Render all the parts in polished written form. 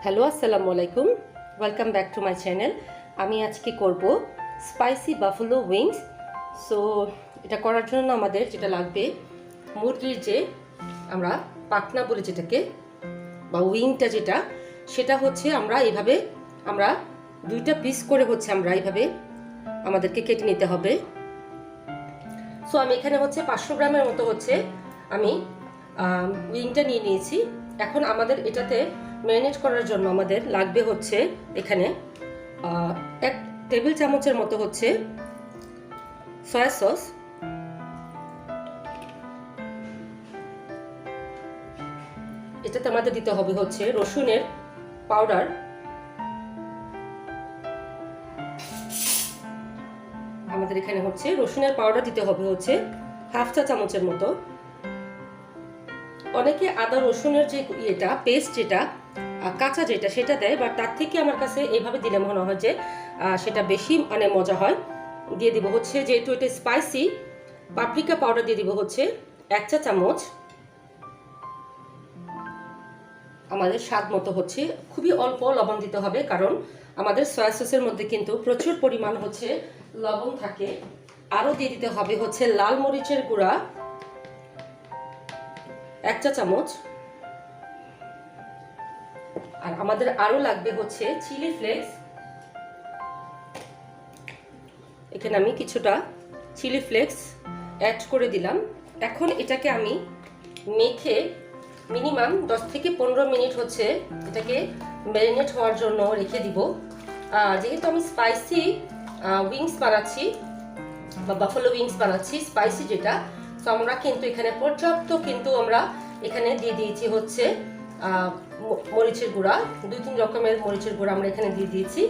Hello, আসসালামু আলাইকুম। Welcome back to my channel. আমি আজকে করব স্পাইসি বাফেলো উইংস। সো এটা করার জন্য আমাদের যেটা লাগবে, মুরগির যে আমরা পাখনা বলে যেটাকে, বা উইংটা যেটা, সেটা হচ্ছে আমরা এইভাবে আমরা দুইটা পিস করে হচ্ছে আমরা এইভাবে আমাদেরকে কেটে নিতে হবে। সো আমি এখানে হচ্ছে 500 গ্রামের মতো হচ্ছে আমি উইংটা নিয়ে নিয়েছি। এখন আমাদের এটাতে ম্যারিনেট করার জন্য আমাদের লাগবে হচ্ছে এখানে 1 টেবিল চামচের মতো হচ্ছে সয়া সস, এটাতে আমাদের দিতে হবে হচ্ছে রসুনের পাউডার, আমাদের এখানে হচ্ছে রসুনের পাউডার দিতে হবে হচ্ছে 1/2 চা চামচের মতো। অনেকে আদা রসুনের যে এটা পেস্ট, যেটা কাঁচা যেটা, সেটা দেয়, বাট তার থেকে আমার কাছে এইভাবে দিলে মনে হয় যে সেটা বেশি মানে মজা হয়। দিয়ে দিব হচ্ছে, যেহেতু এটা স্পাইসি, পাপরিকা পাউডার দিয়ে দিব হচ্ছে 1 চা চামচ। আমাদের স্বাদ মতো হচ্ছে, খুবই অল্প লবণ দিতে হবে, কারণ আমাদের সয়া সসের মধ্যে কিন্তু প্রচুর পরিমাণ হচ্ছে লবণ থাকে। আরও দিয়ে দিতে হবে হচ্ছে লাল মরিচের গুঁড়া 1 চা চামচ। আর আমাদের আরও লাগবে হচ্ছে চিলি ফ্লেক্স। এখানে আমি কিছুটা চিলি ফ্লেক্স অ্যাড করে দিলাম। এখন এটাকে আমি মেখে মিনিমাম 10 থেকে 15 মিনিট হচ্ছে এটাকে ম্যারিনেট হওয়ার জন্য রেখে দিব। যেহেতু আমি স্পাইসি উইংস বানাচ্ছি বা বাফেলো উইংস বানাচ্ছি স্পাইসি যেটা, তো আমরা কিন্তু এখানে পর্যাপ্ত কিন্তু আমরা এখানে দিয়ে দিয়েছি হচ্ছে মরিচের গুঁড়া, 2-3 রকমের মরিচের গুঁড়া আমরা এখানে দিয়ে দিয়েছি।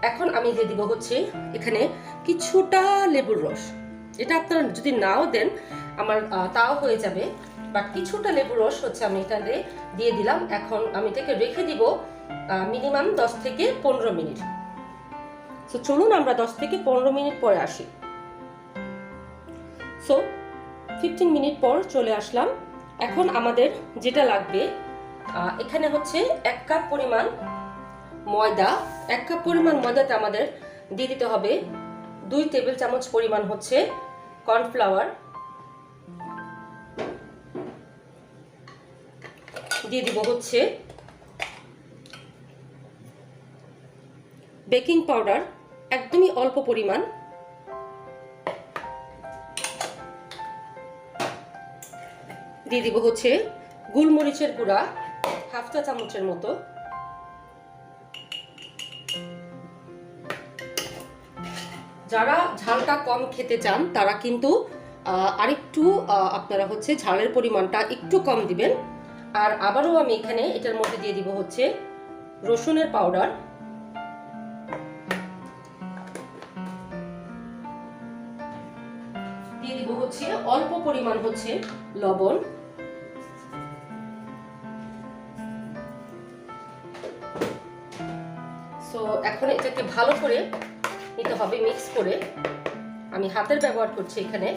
এখন আমি দিয়ে দিব হচ্ছে এখানে কিছুটা লেবুর রস। এটা আপনারা যদি নাও দেন আমার তাও হয়ে যাবে, বাট কিছুটা লেবুর রস হচ্ছে আমি এখানে দিয়ে দিলাম। এখন আমি এটাকে রেখে দিব মিনিমাম 10 থেকে 15 মিনিট। সো চলুন আমরা 10 থেকে 15 মিনিট পরে আসি। সো 15 মিনিট পর চলে আসলাম। এখন আমাদের যেটা লাগবে, এখানে হচ্ছে 1 কাপ পরিমাণ ময়দা। 1 কাপ পরিমাণ ময়দাতে আমাদের দিয়ে দিতে হবে 2 টেবিল চামচ পরিমাণ হচ্ছে কর্নফ্লাওয়ার, দিয়ে দিব হচ্ছে বেকিং পাউডার একদমই অল্প পরিমাণ, দিয়ে দিব হচ্ছে গোলমরিচের গুঁড়া 1/2 চা চামচের মতো, যারা ঝালটা কম খেতে চান তারা কিন্তু আরেকটু আপনারা হচ্ছে ঝালের পরিমাণটা একটু কম দিবেন। আর আবারও আমি এখানে এটার মধ্যে দিয়ে দিব হচ্ছে রসুনের পাউডার, দিয়ে দিব হচ্ছে অল্প পরিমাণ হচ্ছে লবণ, সো এখন এটাকে ভালো করে নিতে হবে, মিক্স করে। আমি হাতের ব্যবহার করছি এখানে।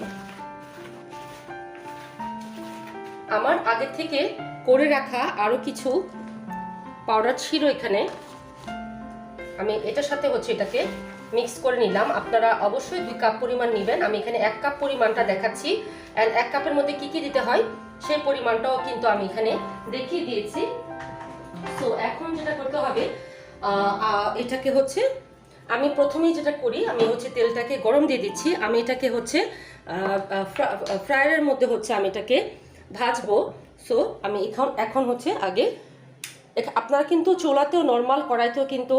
আমার আগে থেকে করে রাখা আরো কিছু পাউডার ছিল এখানে, আমি এটার সাথে হচ্ছে এটাকে মিক্স করে নিলাম। আপনারা অবশ্যই 2 কাপ পরিমাণ নেবেন। আমি এখানে 1 কাপ পরিমাণটা দেখাচ্ছি, এন্ড 1 কাপের মধ্যে কি কি দিতে হয় সেই পরিমাণটাও কিন্তু আমি এখানে দেখিয়ে দিয়েছি। সো এখন যেটা করতে হবে, এটাকে হচ্ছে আমি প্রথমেই যেটা করি, আমি হচ্ছে তেলটাকে গরম দিয়ে দিচ্ছি। আমি এটাকে হচ্ছে ফ্রায়ারের মধ্যে হচ্ছে আমি এটাকে ভাজবো। সো আমি এখন হচ্ছে আগে, আপনারা কিন্তু চুলাতেও নর্মাল কড়াইতেও কিন্তু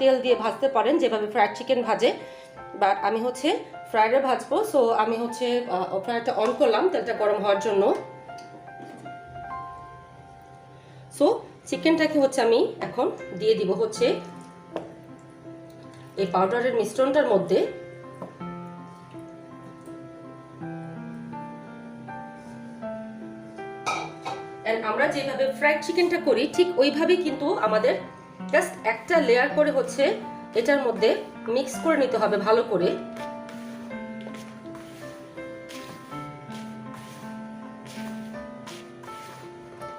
তেল দিয়ে ভাজতে পারেন, যেভাবে ফ্রাইড চিকেন ভাজে, বাট আমি হচ্ছে ফ্রায়ারে ভাজবো। সো আমি হচ্ছে ফ্রায়ারটা অন করলাম তেলটা গরম হওয়ার জন্য। সো চিকেনটাকে হচ্ছে আমি এখন দিয়ে দিব হচ্ছে এই পাউডারের মিশ্রণটার মধ্যে। আমরা যেভাবে ফ্রাইড চিকেনটা করি ঠিক ওইভাবেই কিন্তু আমাদের জাস্ট একটা লেয়ার করে হচ্ছে এটার মধ্যে মিক্স করে নিতে হবে ভালো করে।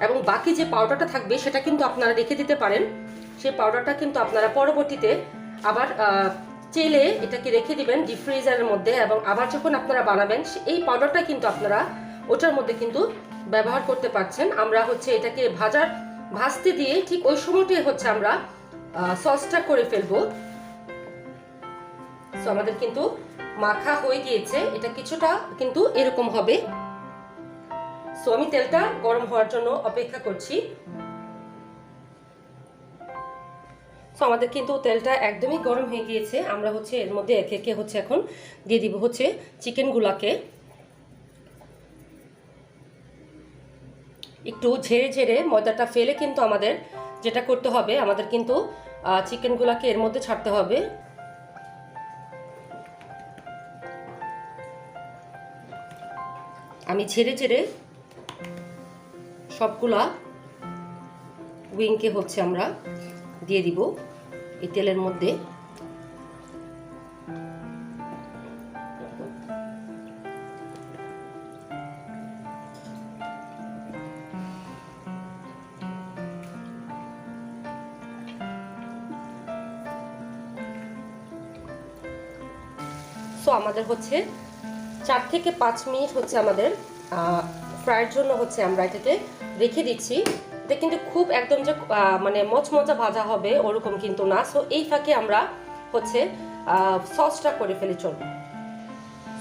এবং বাকি যে পাউডারটা থাকবে সেটা কিন্তু আপনারা রেখে দিতে পারেন। সেই পাউডারটা কিন্তু আপনারা পরবর্তীতে আবার চেলে এটাকে রেখে দিবেন ডিপ ফ্রিজারের মধ্যে, এবং আবার যখন আপনারা বানাবেন এই পাউডারটা কিন্তু আপনারা ওটার মধ্যে কিন্তু ব্যবহার করতে পারছেন। আমরা হচ্ছে এটাকে ভাজতে দিয়ে ঠিক ওই সময়টাই হচ্ছে আমরা সসটা করে ফেলবো। সো আমাদের কিন্তু মাখা হয়ে গিয়েছে, এটা কিছুটা কিন্তু এরকম হবে। সো আমি তেলটা গরম হওয়ার জন্য অপেক্ষা করছি। সো আমাদের কিন্তু তেলটা একদমই গরম হয়ে গিয়েছে। আমরা হচ্ছে এর মধ্যে একে একে হচ্ছে এখন দিয়ে দিব হচ্ছে চিকেনগুলাকে। একটু ঝেড়ে ঝেড়ে ময়দাটা ফেলে কিন্তু আমাদের যেটা করতে হবে, আমাদের কিন্তু চিকেনগুলাকে এর মধ্যে ছাড়তে হবে। আমি ঝেড়ে ঝেড়ে সবগুলা উইংকে হচ্ছে আমরা দিয়ে দিব এই তেলের মধ্যে। সো আমাদের হচ্ছে 4 থেকে 5 মিনিট হচ্ছে আমাদের ফ্রাইয়ের জন্য হচ্ছে আমরা এটাকে রেখে দিচ্ছি। এটা কিন্তু খুব একদম যে মানে মচমচা ভাজা হবে ওরকম কিন্তু না। সো এই ফাঁকে আমরা হচ্ছে সসটা করে ফেলি চলবে।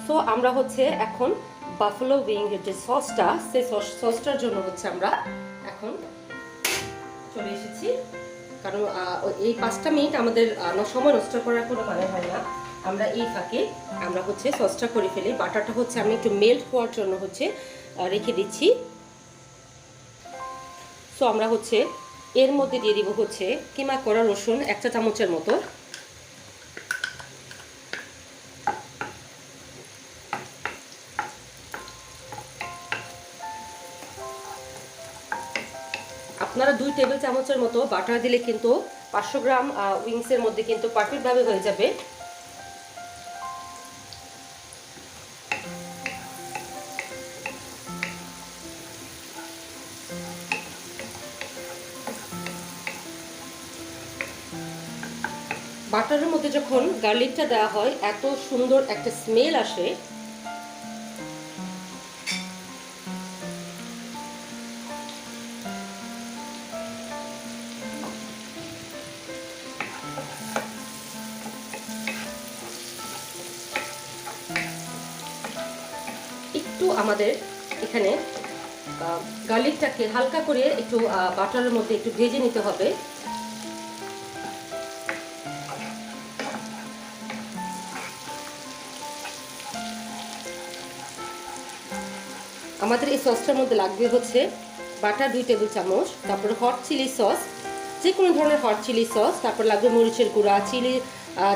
সো আমরা হচ্ছে এখন বাফালো উইং এর যে সসটা, সেই সসটার জন্য হচ্ছে আমরা এখন চলে এসেছি, কারণ এই 5টা মিনিট আমাদের সময় নষ্ট করার কোনো মানে হয় না। আমরা এই ফাঁকে আমরা হচ্ছে সসটা করে ফেলি। বাটারটা হচ্ছে আমি একটু মেল্ট হওয়ার জন্য হচ্ছে রেখে দিচ্ছি। সো আমরা হচ্ছে এর মধ্যে দিয়ে দিব হচ্ছে কিমা করা রসুন 1 চা চামচের মতো। আপনারা 2 টেবিল চামচের মতো বাটার দিলে কিন্তু 500 গ্রাম উইংসের মধ্যে কিন্তু পারফেক্টভাবে হয়ে যাবে। বাটারের মধ্যে যখন গার্লিকটা দেওয়া হয় এত সুন্দর একটা স্মেল আসে। একটু আমাদের এখানে গার্লিকটাকে হালকা করে একটু বাটারের মধ্যে একটু ভেজে নিতে হবে। আমাদের এই সসটার মধ্যে লাগবে হচ্ছে বাটার 2 টেবিল চামচ, তারপরে হট চিলি সস, যে কোনো ধরনের হট চিলি সস, তারপর লাগবে মরিচের গুঁড়া,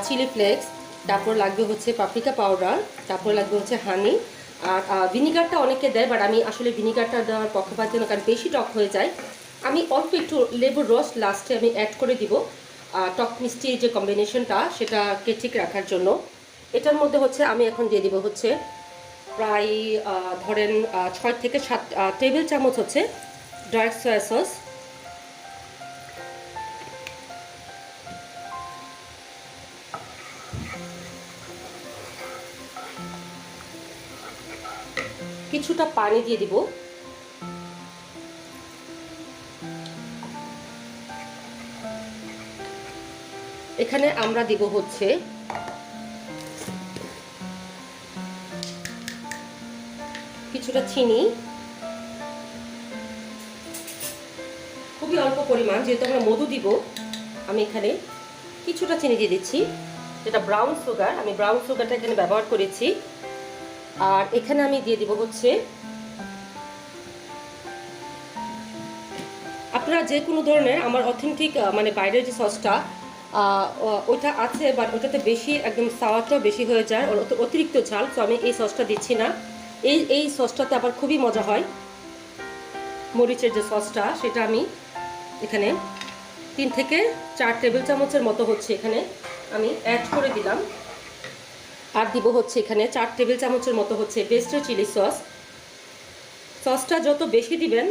চিলি ফ্লেক্স, তারপর লাগবে হচ্ছে পাপরিকা পাউডার, তারপর লাগবে হচ্ছে হানি। আর ভিনিগারটা অনেকে দেয়, বাট আমি আসলে ভিনিগারটা দেওয়ার পক্ষপাতী না, কারণ বেশি টক হয়ে যায়। আমি অল্প একটু লেবুর রস লাস্টে আমি অ্যাড করে দিব টক মিষ্টি যে কম্বিনেশনটা সেটাকে ঠিক রাখার জন্য। এটার মধ্যে হচ্ছে আমি এখন দিয়ে দিব হচ্ছে প্রায় ধরেন 6 থেকে 7 টেবিল চামচ হচ্ছে ডার্ক সয়া সস। কিছুটা পানি দিয়ে দিব। এখানে আমরা দিব হচ্ছে কিছুটা চিনি, খুবই অল্প পরিমাণ, যেহেতু আমরা মধু দিব। আমি এখানে কিছুটা চিনি দিয়ে দিচ্ছি, যেটা ব্রাউন সুগার, আমি ব্রাউন সুগারটা এখানে ব্যবহার করেছি। আর এখানে আমি দিয়ে দিব হচ্ছে আপনারা যে কোনো ধরনের, আমার অথেন্টিক মানে বাইরের যে সসটা ওইটা আছে, বাট ওটাতে বেশি একদম সাওয়ারটাও বেশি হয়ে যায়, অতিরিক্ত ঝাল। তো আমি এই সসটা দিচ্ছি না। এই সসটাতে আবার খুবই মজা হয়। মরিচের যে সসটা সেটা আমি এখানে 3 থেকে 4 টেবিল চামচের মতো হচ্ছে এখানে আমি অ্যাড করে দিলাম। আর দিব হচ্ছে এখানে 4 টেবিল চামচের মতো হচ্ছে বেস্টের চিলি সস। সসটা যত বেশি দিবেন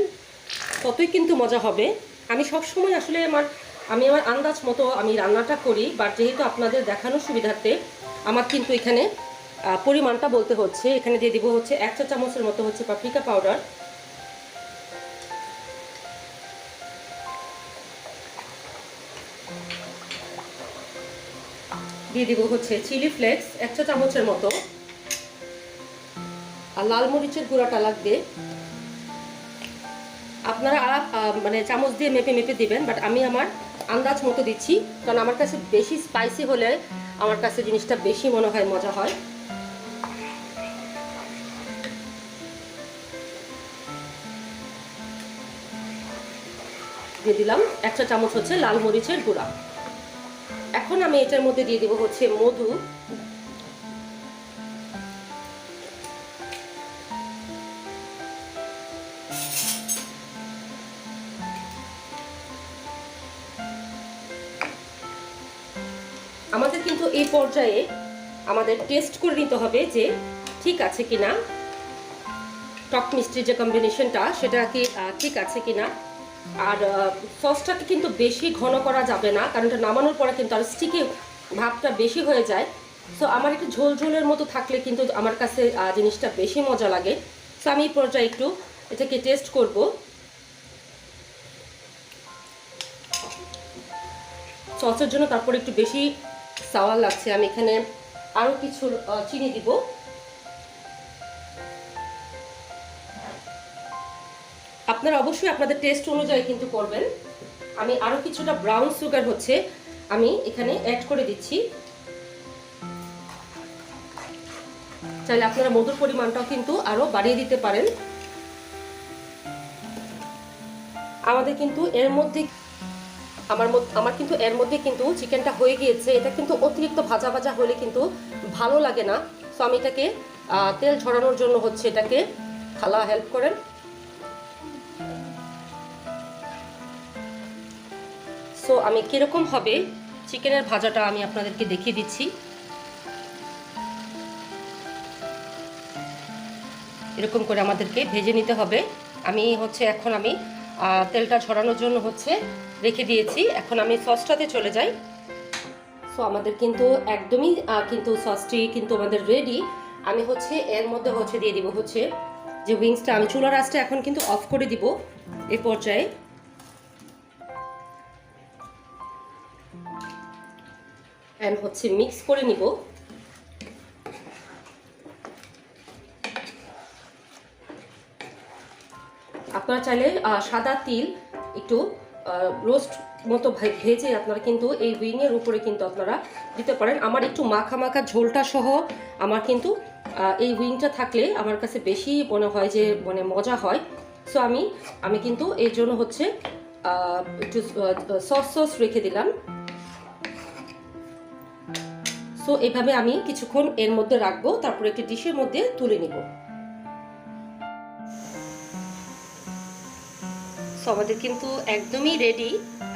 ততই কিন্তু মজা হবে। আমি সবসময় আসলে আমার আমি আমার আন্দাজ মতো আমি রান্নাটা করি, বাট যেহেতু আপনাদের দেখানোর সুবিধার্থে আমার কিন্তু এখানে পরিমাণটা বলতে হচ্ছে। এখানে দিয়ে দিব হচ্ছে 1 চা চামচের মতো হচ্ছে পাপরিকা পাউডার, দিয়ে দিব হচ্ছে চিলি ফ্লেক্স 1 চা চামচের মতো, আর লাল মরিচের গুঁড়াটা লাগবে। আপনারা মানে চামচ দিয়ে মেপে মেপে দিবেন, বাট আমি আমার আন্দাজ মতো দিচ্ছি, কারণ আমার কাছে বেশি স্পাইসি হলে আমার কাছে জিনিসটা বেশি মনে হয় মজা হয়। দিয়ে দিলাম 1 চা চামচ হচ্ছে লাল মরিচের গুঁড়া। এখন আমি এটার মধ্যে দিয়ে দেব হচ্ছে মধু, আমাদের কিন্তু এই পর্যায়ে আমাদের টেস্ট করে নিতে হবে যে ঠিক আছে কিনা, টক মিষ্টির যে কম্বিনেশনটা সেটা কি ঠিক আছে কিনা। আর সসটাকে কিন্তু বেশি ঘন করা যাবে না, কারণ এটা নামানোর পরে কিন্তু আর স্টিকি ভাবটা বেশি হয়ে যায়। সো আমার একটু ঝোল ঝোলের মতো থাকলে কিন্তু আমার কাছে জিনিসটা বেশি মজা লাগে। সো আমি এই পর্যায়ে একটু এটাকে টেস্ট করব। সসের জন্য তারপর একটু বেশি সাওয়ার লাগছে, আমি এখানে আরও কিছু চিনি দিব। আপনারা অবশ্যই আপনাদের টেস্ট অনুযায়ী কিন্তু করবেন। আমি আরও কিছুটা ব্রাউন সুগার হচ্ছে আমি এখানে অ্যাড করে দিচ্ছি। চাইলে আপনারা মধুর পরিমাণটাও কিন্তু আরও বাড়িয়ে দিতে পারেন। আমাদের কিন্তু এর মধ্যে আমার কিন্তু এর মধ্যে কিন্তু চিকেনটা হয়ে গিয়েছে। এটা কিন্তু অতিরিক্ত ভাজা ভাজা হলে কিন্তু ভালো লাগে না। সো আমি এটাকে তেল ঝরানোর জন্য হচ্ছে এটাকে খালা হেল্প করেন। সো আমি কিরকম হবে চিকেনের ভাজাটা আমি আপনাদেরকে দেখিয়ে দিচ্ছি। এরকম করে আমাদেরকে ভেজে নিতে হবে। আমি হচ্ছে এখন আমি তেলটা ঝরানোর জন্য হচ্ছে রেখে দিয়েছি। এখন আমি সসটাতে চলে যাই। সো আমাদের কিন্তু একদমই কিন্তু সসটি কিন্তু আমাদের রেডি। আমি হচ্ছে এর মধ্যে হচ্ছে দিয়ে দিব হচ্ছে যে উইংসটা, আমি চুলার আঁচটা এখন কিন্তু অফ করে দিব এই পর্যায়ে। এন্ড হচ্ছে মিক্স করে নিব। আপনারা চাইলে সাদা তিল একটু রোস্ট মতো ভেজে আপনারা কিন্তু এই উইংয়ের উপরে কিন্তু আপনারা দিতে পারেন। আমার একটু মাখা মাখা ঝোলটা সহ আমার কিন্তু এই উইংটা থাকলে আমার কাছে বেশি মনে হয় যে মানে মজা হয়। সো আমি কিন্তু এই জন্য হচ্ছে একটু সস রেখে দিলাম। সো এইভাবে আমি কিছুক্ষণ এর মধ্যে রাখবো, তারপরে একটি ডিশের মধ্যে তুলে নিব। সো আমাদের কিন্তু একদমই রেডি।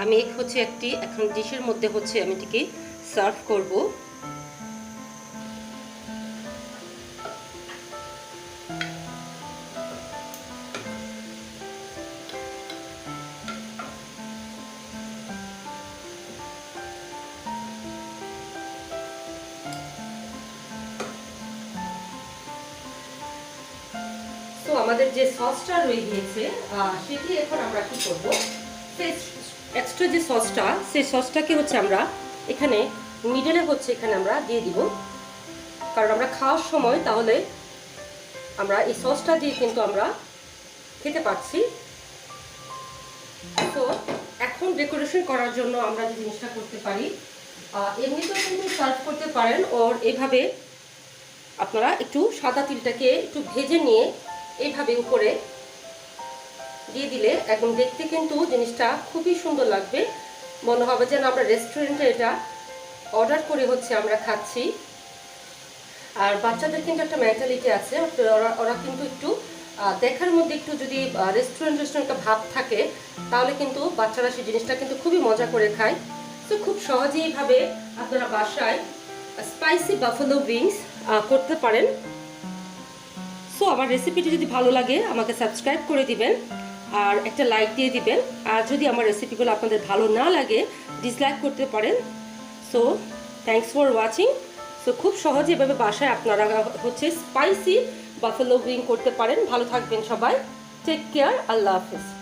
আমি হচ্ছে একটি এখন ডিশের মধ্যে হচ্ছে আমি এটিকে সার্ভ করব। তো আমাদের যে সসটা রয়ে গিয়েছে সেটি এখন আমরা কি করব, এক্সট্রা যে সসটা সেই সসটাকে হচ্ছে আমরা এখানে মিডলে হচ্ছে এখানে আমরা দিয়ে দিব, কারণ আমরা খাওয়ার সময় তাহলে আমরা এই সসটা দিয়ে কিন্তু আমরা খেতে পারছি। তো এখন ডেকোরেশন করার জন্য আমরা যে জিনিসটা করতে পারি, এমনিতেও কিন্তু সার্ভ করতে পারেন, ওর এভাবে আপনারা একটু সাদা তিলটাকে একটু ভেজে নিয়ে এইভাবে উপরে দিয়ে দিলে একদম দেখতে কিন্তু জিনিসটা খুবই সুন্দর লাগবে। মনে হবে যেন আমরা রেস্টুরেন্টে এটা অর্ডার করে হচ্ছে আমরা খাচ্ছি। আর বাচ্চাদের কিন্তু একটা মেন্টালিটি আছে, ওরা কিন্তু একটু দেখার মধ্যে একটু যদি রেস্টুরেন্ট একটা ভাব থাকে তাহলে কিন্তু বাচ্চারা সেই জিনিসটা কিন্তু খুবই মজা করে খায়। তো খুব সহজেই এইভাবে আপনারা বাসায় স্পাইসি বাফেলো উইংস করতে পারেন। সো আমার রেসিপিটি যদি ভালো লাগে আমাকে সাবস্ক্রাইব করে দিবেন, আর একটা লাইক দিয়ে দিবেন। আর যদি আমার রেসিপিগুলো আপনাদের ভালো না লাগে ডিসলাইক করতে পারেন। So thanks for watching. So খুব সহজে এভাবে বাসায় আপনারা হচ্ছে স্পাইসি বাফেলো উইং করতে পারেন। ভালো থাকবেন সবাই, টেক কেয়ার, আল্লাহ হাফেজ।